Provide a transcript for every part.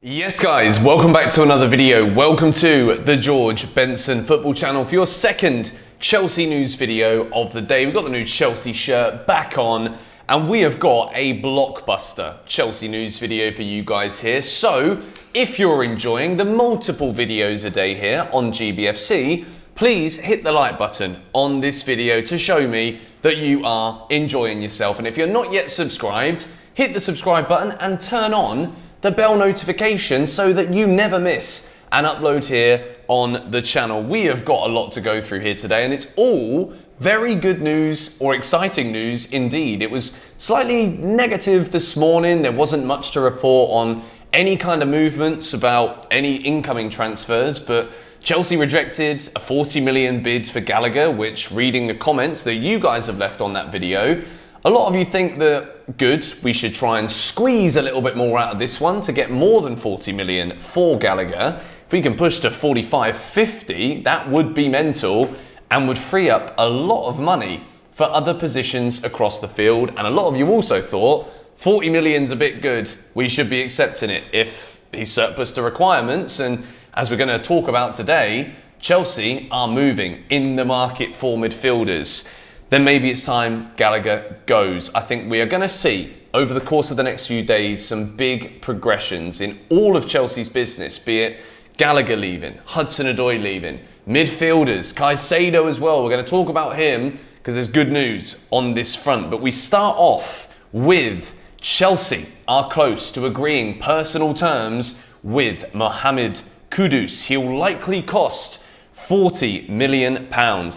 Yes guys, welcome back to another video. Welcome to the George Benson Football Channel for your second Chelsea news video of the day. We've got the new Chelsea shirt back on and we have got a blockbuster Chelsea news video for you guys here. So if you're enjoying the multiple videos a day here on GBFC, please hit the like button on this video to show me that you are enjoying yourself. And if you're not yet subscribed, hit the subscribe button and turn on the bell notification so that you never miss an upload here on the channel. We have got a lot to go through here today and it's all very good news, or exciting news indeed. It was slightly negative this morning. There wasn't much to report on any kind of movements about any incoming transfers, but Chelsea rejected a 40 million bid for Gallagher, which, reading the comments that you guys have left on that video, a lot of you think that, good, we should try and squeeze a little bit more out of this one to get more than 40 million for Gallagher. If we can push to 45, 50, that would be mental and would free up a lot of money for other positions across the field. And a lot of you also thought 40 million's a bit good. We should be accepting it if he's surplus to requirements. And as we're going to talk about today, Chelsea are moving in the market for midfielders. Then maybe it's time Gallagher goes. I think we are going to see over the course of the next few days some big progressions in all of Chelsea's business, be it Gallagher leaving, Hudson-Odoi leaving, midfielders, Caicedo as well. We're going to talk about him because there's good news on this front. But we start off with Chelsea are close to agreeing personal terms with Mohamed Kudus. He'll likely cost £40 million.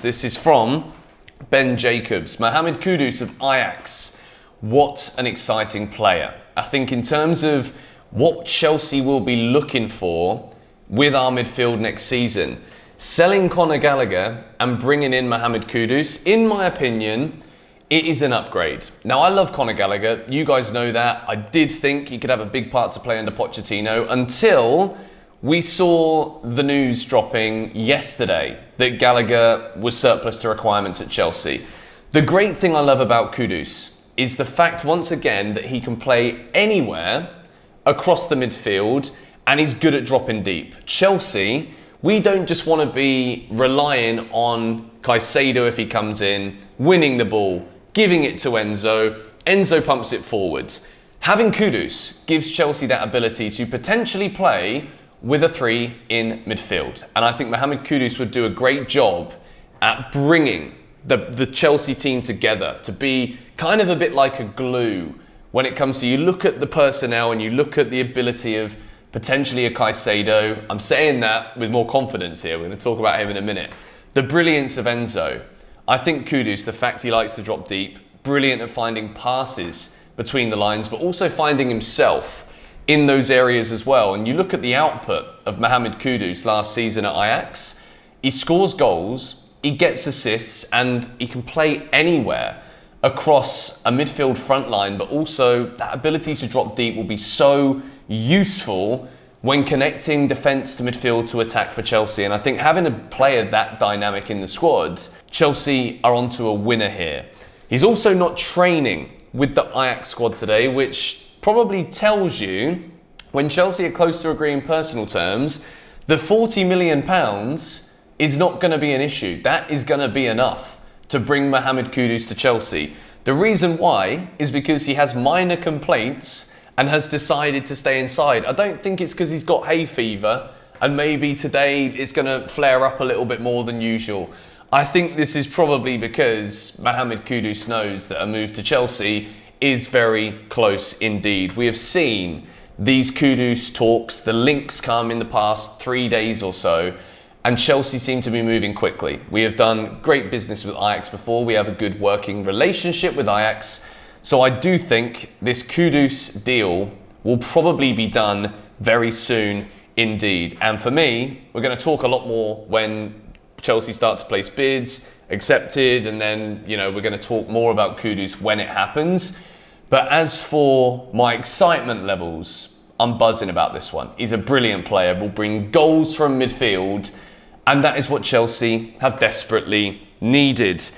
This is from Ben Jacobs. Mohamed Kudus of Ajax. What an exciting player. I think in terms of what Chelsea will be looking for with our midfield next season, selling Conor Gallagher and bringing in Mohamed Kudus, in my opinion, it is an upgrade. Now, I love Conor Gallagher. You guys know that. I did think he could have a big part to play under Pochettino until we saw the news dropping yesterday that Gallagher was surplus to requirements at Chelsea. The great thing I love about Kudus is the fact, once again, that he can play anywhere across the midfield and he's good at dropping deep. Chelsea, we don't just want to be relying on Caicedo if he comes in, winning the ball, giving it to Enzo. Enzo pumps it forward. Having Kudus gives Chelsea that ability to potentially play with a three in midfield. And I think Mohamed Kudus would do a great job at bringing the Chelsea team together to be kind of a bit like a glue when it comes to, you look at the personnel and you look at the ability of potentially a Caicedo. I'm saying that with more confidence here. We're going to talk about him in a minute. The brilliance of Enzo. I think Kudus, the fact he likes to drop deep, brilliant at finding passes between the lines, but also finding himself in those areas as well. And you look at the output of Mohamed Kudus last season at Ajax, he scores goals, he gets assists, and he can play anywhere across a midfield front line, but also that ability to drop deep will be so useful when connecting defence to midfield to attack for Chelsea. And I think having a player that dynamic in the squad, Chelsea are onto a winner here. He's also not training with the Ajax squad today, which probably tells you when Chelsea are close to agreeing personal terms, the £40 million is not going to be an issue. That is going to be enough to bring Mohamed Kudus to Chelsea. The reason why is because he has minor complaints and has decided to stay inside. I don't think it's because he's got hay fever and maybe today it's going to flare up a little bit more than usual. I think this is probably because Mohamed Kudus knows that a move to Chelsea is very close indeed. We have seen these Kudus talks, the links come in the past 3 days or so, and Chelsea seem to be moving quickly. We have done great business with Ajax before. We have a good working relationship with Ajax. So I do think this Kudus deal will probably be done very soon indeed. And for me, we're going to talk a lot more when Chelsea start to place bids, accepted, and then, you know, we're going to talk more about Kudus when it happens. But as for my excitement levels, I'm buzzing about this one. He's a brilliant player, will bring goals from midfield, and that is what Chelsea have desperately needed.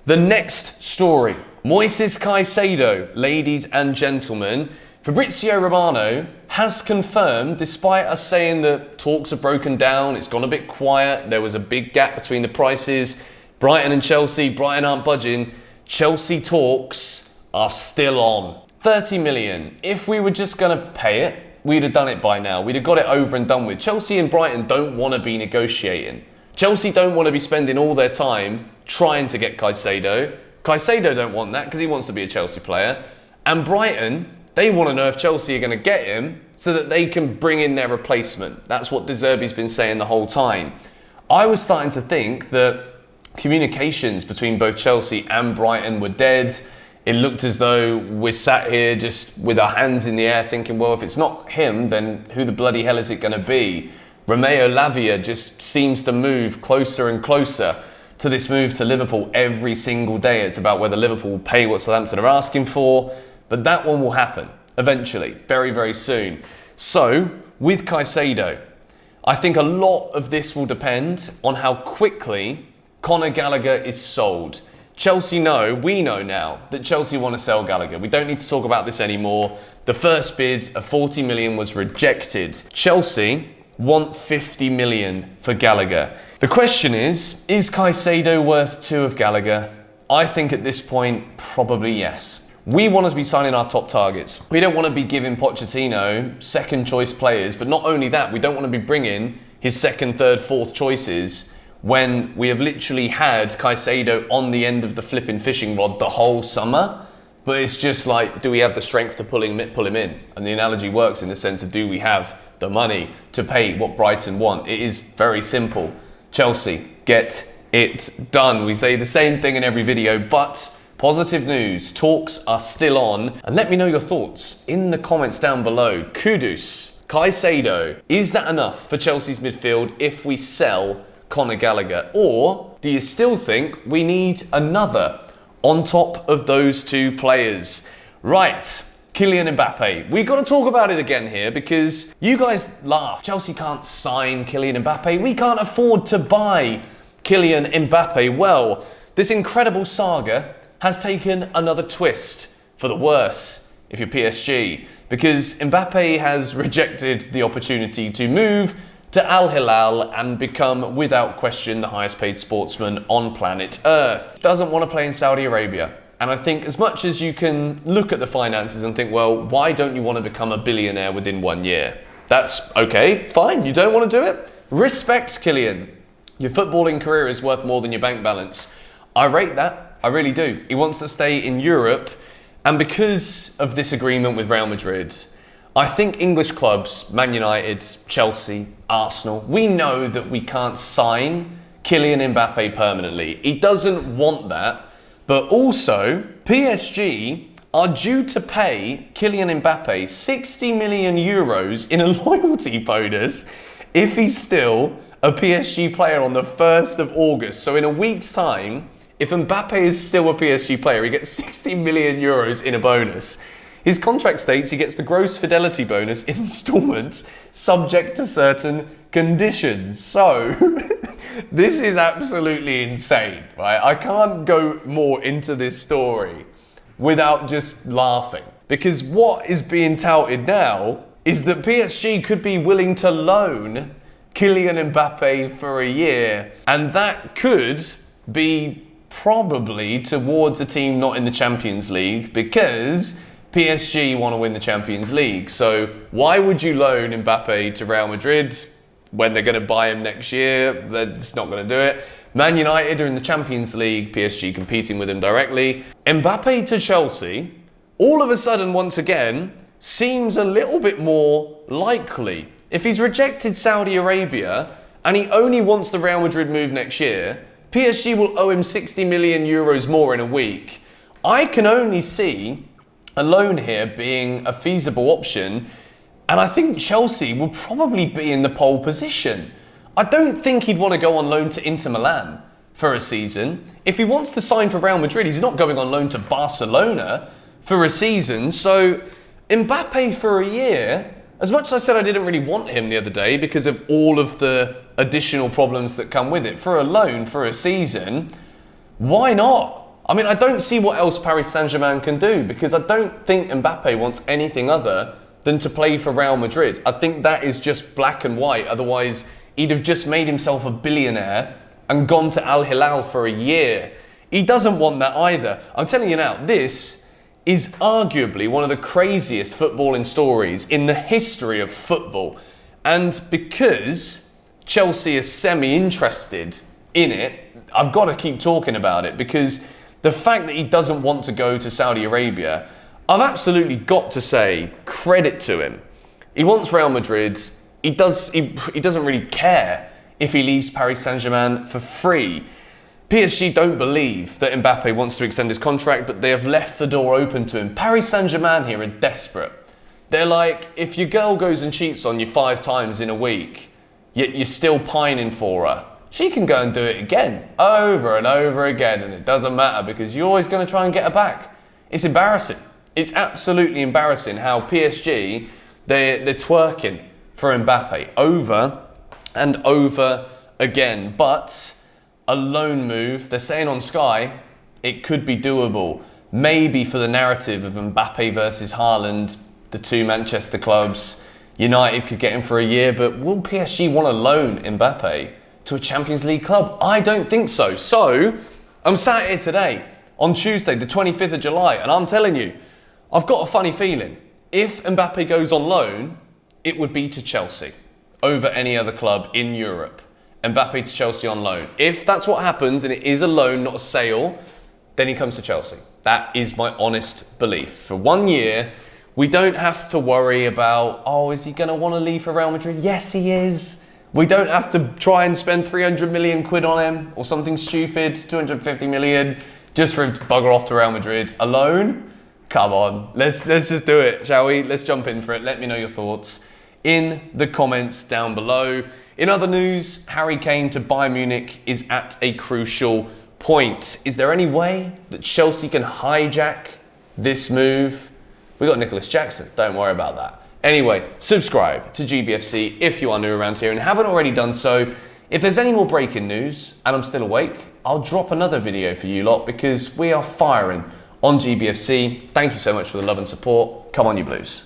The next story, Moises Caicedo, ladies and gentlemen, Fabrizio Romano has confirmed, despite us saying that talks have broken down, it's gone a bit quiet, there was a big gap between the prices, Brighton and Chelsea, Brighton aren't budging, Chelsea talks are still on. 30 million, if we were just going to pay it, we'd have done it by now. We'd have got it over and done with. Chelsea and Brighton don't want to be negotiating. Chelsea don't want to be spending all their time trying to get Caicedo. Caicedo don't want that because he wants to be a Chelsea player. And Brighton, they want to know if Chelsea are going to get him so that they can bring in their replacement. That's what De Zerbi's been saying the whole time. I was starting to think that communications between both Chelsea and Brighton were dead. It looked as though we're sat here just with our hands in the air thinking, well, if it's not him, then who the bloody hell is it going to be? Romeo Lavia just seems to move closer and closer to this move to Liverpool every single day. It's about whether Liverpool will pay what Southampton are asking for, but that one will happen eventually, very, very soon. So, with Caicedo, I think a lot of this will depend on how quickly Conor Gallagher is sold. Chelsea know, we know now, that Chelsea want to sell Gallagher. We don't need to talk about this anymore. The first bid of 40 million was rejected. Chelsea want 50 million for Gallagher. The question is Caicedo worth 2 of Gallagher? I think at this point, probably yes. We want to be signing our top targets. We don't want to be giving Pochettino second choice players, but not only that, we don't want to be bringing his second, third, fourth choices when we have literally had Caicedo on the end of the flipping fishing rod the whole summer. But it's just like, do we have the strength to pull him in? And the analogy works in the sense of, do we have the money to pay what Brighton want? It is very simple. Chelsea, get it done. We say the same thing in every video, but positive news, talks are still on. And let me know your thoughts in the comments down below. Kudus, Caicedo, is that enough for Chelsea's midfield if we sell Conor Gallagher? Or do you still think we need another on top of those 2 players? Right, Kylian Mbappé. We've got to talk about it again here because you guys laugh. Chelsea can't sign Kylian Mbappé. We can't afford to buy Kylian Mbappé. Well, this incredible saga has taken another twist for the worse if you're PSG, because Mbappé has rejected the opportunity to move to Al Hilal and become, without question, the highest paid sportsman on planet Earth. Doesn't want to play in Saudi Arabia. And I think as much as you can look at the finances and think, well, why don't you want to become a billionaire within 1 year? That's okay, fine, you don't want to do it? Respect, Kylian. Your footballing career is worth more than your bank balance. I rate that, I really do. He wants to stay in Europe, and because of this agreement with Real Madrid, I think English clubs, Man United, Chelsea, Arsenal, we know that we can't sign Kylian Mbappé permanently. He doesn't want that, but also PSG are due to pay Kylian Mbappé 60 million euros in a loyalty bonus if he's still a PSG player on the 1st of August. So in a week's time, if Mbappé is still a PSG player, he gets 60 million euros in a bonus. His contract states he gets the gross fidelity bonus in installments subject to certain conditions. So this is absolutely insane, right? I can't go more into this story without just laughing, because what is being touted now is that PSG could be willing to loan Kylian Mbappé for a year, and that could be probably towards a team not in the Champions League, because PSG want to win the Champions League. So why would you loan Mbappé to Real Madrid when they're going to buy him next year? That's not going to do it. Man United are in the Champions League, PSG competing with him directly. Mbappé to Chelsea, all of a sudden, once again, seems a little bit more likely. If he's rejected Saudi Arabia and he only wants the Real Madrid move next year, PSG will owe him 60 million euros more in a week. I can only see a loan here being a feasible option, and I think Chelsea will probably be in the pole position. I don't think he'd want to go on loan to Inter Milan for a season. If he wants to sign for Real Madrid, he's not going on loan to Barcelona for a season. So Mbappé for a year, as much as I said I didn't really want him the other day because of all of the additional problems that come with it, for a loan for a season, why not? I mean, I don't see what else Paris Saint-Germain can do, because I don't think Mbappé wants anything other than to play for Real Madrid. I think that is just black and white. Otherwise, he'd have just made himself a billionaire and gone to Al Hilal for a year. He doesn't want that either. I'm telling you now, this is arguably one of the craziest footballing stories in the history of football. And because Chelsea is semi-interested in it, I've got to keep talking about it, because the fact that he doesn't want to go to Saudi Arabia, I've absolutely got to say credit to him. He wants Real Madrid. He doesn't really care if he leaves Paris Saint-Germain for free. PSG don't believe that Mbappé wants to extend his contract, but they have left the door open to him. Paris Saint-Germain here are desperate. They're like, if your girl goes and cheats on you 5 times in a week, yet you're still pining for her, she can go and do it again, over and over again, and it doesn't matter because you're always going to try and get her back. It's embarrassing. It's absolutely embarrassing how PSG, they're twerking for Mbappé over and over again. But a loan move, they're saying on Sky, it could be doable. Maybe for the narrative of Mbappé versus Haaland, the 2 Manchester clubs, United could get him for a year, but will PSG want to loan Mbappé to a Champions League club? I don't think so. So, I'm sat here today, on Tuesday, the 25th of July, and I'm telling you, I've got a funny feeling. If Mbappé goes on loan, it would be to Chelsea over any other club in Europe. Mbappé to Chelsea on loan. If that's what happens, and it is a loan, not a sale, then he comes to Chelsea. That is my honest belief. For 1 year, we don't have to worry about, oh, is he going to want to leave for Real Madrid? Yes, he is. We don't have to try and spend 300 million quid on him or something stupid, 250 million, just for him to bugger off to Real Madrid. Alone? Come on, let's just do it, shall we? Let's jump in for it. Let me know your thoughts in the comments down below. In other news, Harry Kane to Bayern Munich is at a crucial point. Is there any way that Chelsea can hijack this move? We got Nicholas Jackson, don't worry about that. Anyway, subscribe to GBFC if you are new around here and haven't already done so. If there's any more breaking news and I'm still awake, I'll drop another video for you lot, because we are firing on GBFC. Thank you so much for the love and support. Come on, you Blues.